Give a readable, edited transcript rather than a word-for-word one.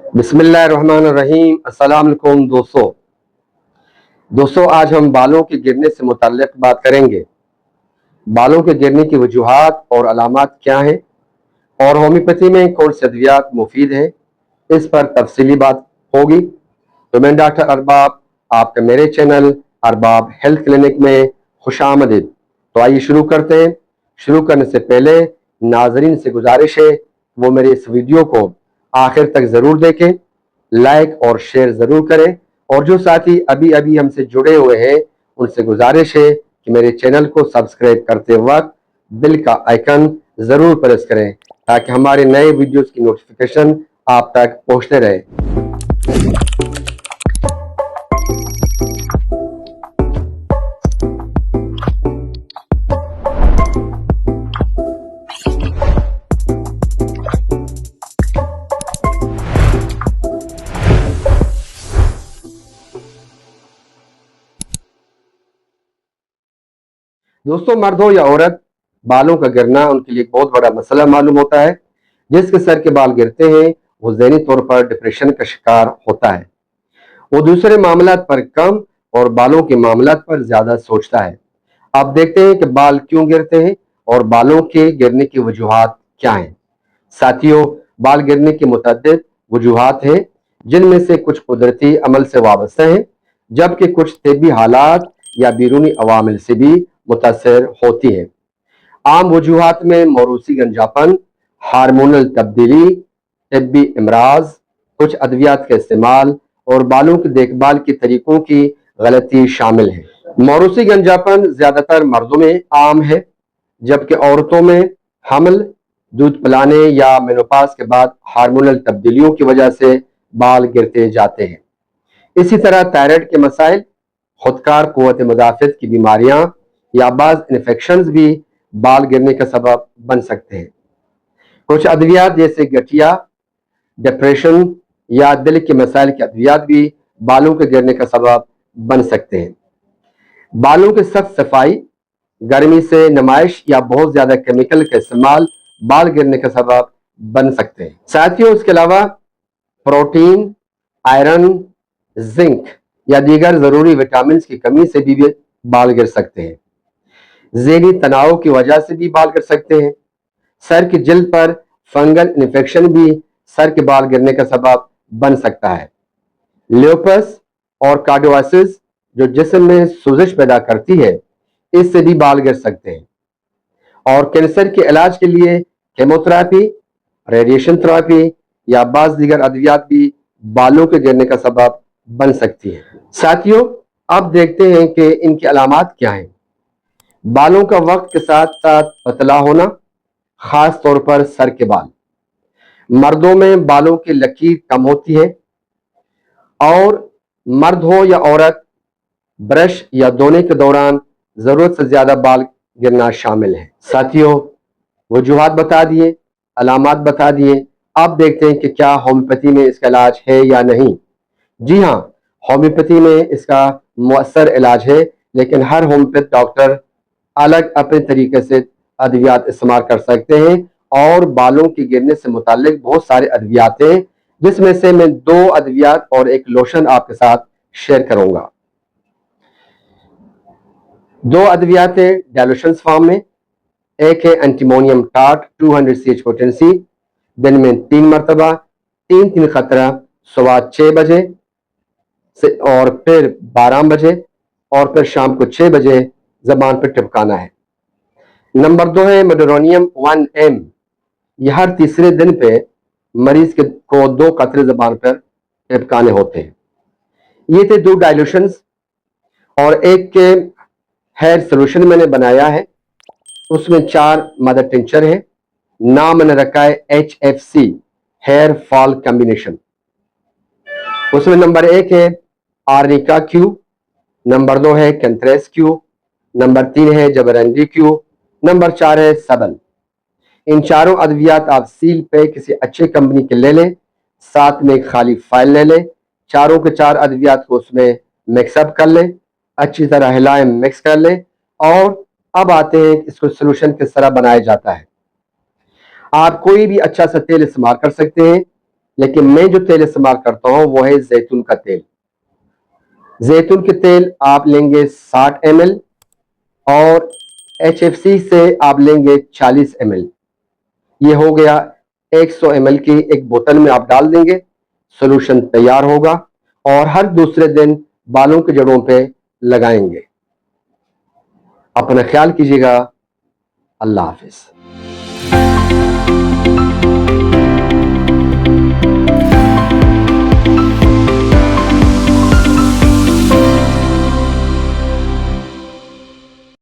बिस्मिल्लाहिर्रहमानिर्रहीम। अस्सलाम वालेकुम दोस्तों आज हम बालों के गिरने से मुताल्लिक बात करेंगे। बालों के गिरने की वजूहात और अलामात क्या हैं और होम्योपैथी में कौन से अद्वियात मुफीद हैं, इस पर तफसीली बात होगी। तो मैं डॉक्टर अरबाब आपके मेरे चैनल अरबाब हेल्थ क्लिनिक में खुशामदीद। तो आइए शुरू करते हैं। शुरू करने से पहले नाजरीन से गुजारिश है वो मेरे इस वीडियो को आखिर तक ज़रूर देखें, लाइक और शेयर ज़रूर करें, और जो साथी अभी अभी हमसे जुड़े हुए हैं उनसे गुजारिश है कि मेरे चैनल को सब्सक्राइब करते वक्त बिल का आइकन ज़रूर प्रेस करें ताकि हमारे नए वीडियोस की नोटिफिकेशन आप तक पहुंचते रहे। दोस्तों, मर्द हो या औरत, बालों का गिरना उनके लिए एक बहुत बड़ा मसला मालूम होता है। जिसके सर के बाल गिरते हैं वो ज़हनी तौर पर डिप्रेशन का शिकार होता है। वो दूसरे मामलात पर कम और बालों के मामलात पर ज्यादा सोचता है। अब देखते हैं कि बाल क्यों गिरते हैं और बालों के गिरने की वजूहात क्या हैं। साथियों, बाल गिरने की मुतअद्दिद वजूहात हैं, जिनमें से कुछ कुदरती अमल से वाबस्ता हैं, जबकि कुछ तिब्बी हालात या बैरूनी अवामिल से भी मुतासर होती हैं। आम वजूहात में मौरूसी गंजापन, हार्मोनल तब्दीली, तिब्बी इमराज, कुछ अद्वियात का इस्तेमाल और बालों की देखभाल के तरीकों की गलती शामिल है। मौरूसी गंजापन ज्यादातर मर्दों में आम है, जबकि औरतों में हमल, दूध पिलाने या मेनोपाज के बाद हार्मोनल तब्दीलियों की वजह से बाल गिरते जाते हैं। इसी तरह थायराइड के मसाइल, खुदकार कुव्वत मुदाफ़त की बीमारियां या बाज इन्फेक्शंस भी बाल गिरने का सबब बन सकते हैं। कुछ अद्वियात जैसे गठिया, डिप्रेशन या दिल के मसाइल के अद्वियात भी बालों के गिरने का सबब बन सकते हैं। बालों की सख्त सफाई, गर्मी से नुमाइश या बहुत ज्यादा केमिकल का इस्तेमाल बाल गिरने का सबब बन सकते हैं। साथियों, इसके अलावा प्रोटीन, आयरन, जिंक या दीगर जरूरी विटामिन की कमी से भी बाल गिर सकते हैं। ज़हनी तनाव की वजह से भी बाल गिर सकते हैं। सर की जिल्द पर फंगल इन्फेक्शन भी सर के बाल गिरने का सबब बन सकता है। ल्यूपस और कार्डियोसिस जो जिस्म में सूजश पैदा करती है, इससे भी बाल गिर सकते हैं। और कैंसर के इलाज के लिए केमोथेरेपी, रेडिएशन थेरेपी या बाज़ दीगर अद्वियात भी बालों के गिरने का सबब बन सकती है। साथियों, अब देखते हैं कि इनकी अलामात क्या हैं। बालों का वक्त के साथ साथ पतला होना, खास तौर पर सर के बाल। मर्दों में बालों की लकीर कम होती है, और मर्द हो या औरत, ब्रश या धोने के दौरान जरूरत से ज्यादा बाल गिरना शामिल है। साथियों, वजूहात बता दिए, अलामात बता दिए। अब देखते हैं कि क्या होम्योपैथी में इसका इलाज है या नहीं। जी हाँ, होम्योपैथी में इसका मुअस्सर इलाज है, लेकिन हर होम्योपैथ डॉक्टर अलग अपने तरीके से अद्वियात इस्तेमाल कर सकते हैं। और बालों के गिरने से मुतालिक बहुत सारे अद्वियात हैं, जिसमें से मैं 2 अद्वियात और एक लोशन आपके साथ शेयर करूंगा। 2 अद्वियात है डायलूशन फॉर्म में। एक है एंटीमोनियम टार्ट 200 CH पोटेंसी, दिन में 3 मरतबा 3 खतरा, सुबह 6 बजे से और फिर 12 बजे और फिर शाम को 6 बजे जबान पर टिपकाना है। नंबर 2 है मेडोरोनियम 1M। यह हर तीसरे दिन पे मरीज को 2 कतरे जबान पर टिपकाने होते हैं। ये थे 2 डाइल्यूशंस। और एक के हेयर सोल्यूशन मैंने बनाया है, उसमें 4 मदर टिंचर है। नाम मैंने रखा है HFC, हेयर फॉल कॉम्बिनेशन। उसमें नंबर 1 है आर्निका क्यू, नंबर 2 है कैंथ्रेस क्यू, नंबर 3 है जबरंगी क्यू, नंबर 4 है सबल। इन चारों अद्वियात आप सील पे किसी अच्छे कंपनी के ले लें, साथ में एक खाली फाइल ले लें, चारों के 4 अद्वियात को उसमें मिक्सअप कर लें, अच्छी तरह हिलाएं, मिक्स कर लें। और अब आते हैं इसको सोल्यूशन किस तरह बनाया जाता है। आप कोई भी अच्छा सा तेल इस्तेमाल कर सकते हैं, لیکن میں جو تیل استعمال کرتا ہوں وہ ہے زیتون کا تیل. زیتون کے تیل آپ لیں گے 60 ml اور HFC سے آپ لیں گے 40 ml. یہ ہو گیا 100 ml کی ایک بوتل میں آپ ڈال دیں گے. سولوشن تیار ہوگا اور ہر دوسرے دن بالوں کی جڑوں پہ لگائیں گے. اپنا خیال کیجیے گا. اللہ حافظ.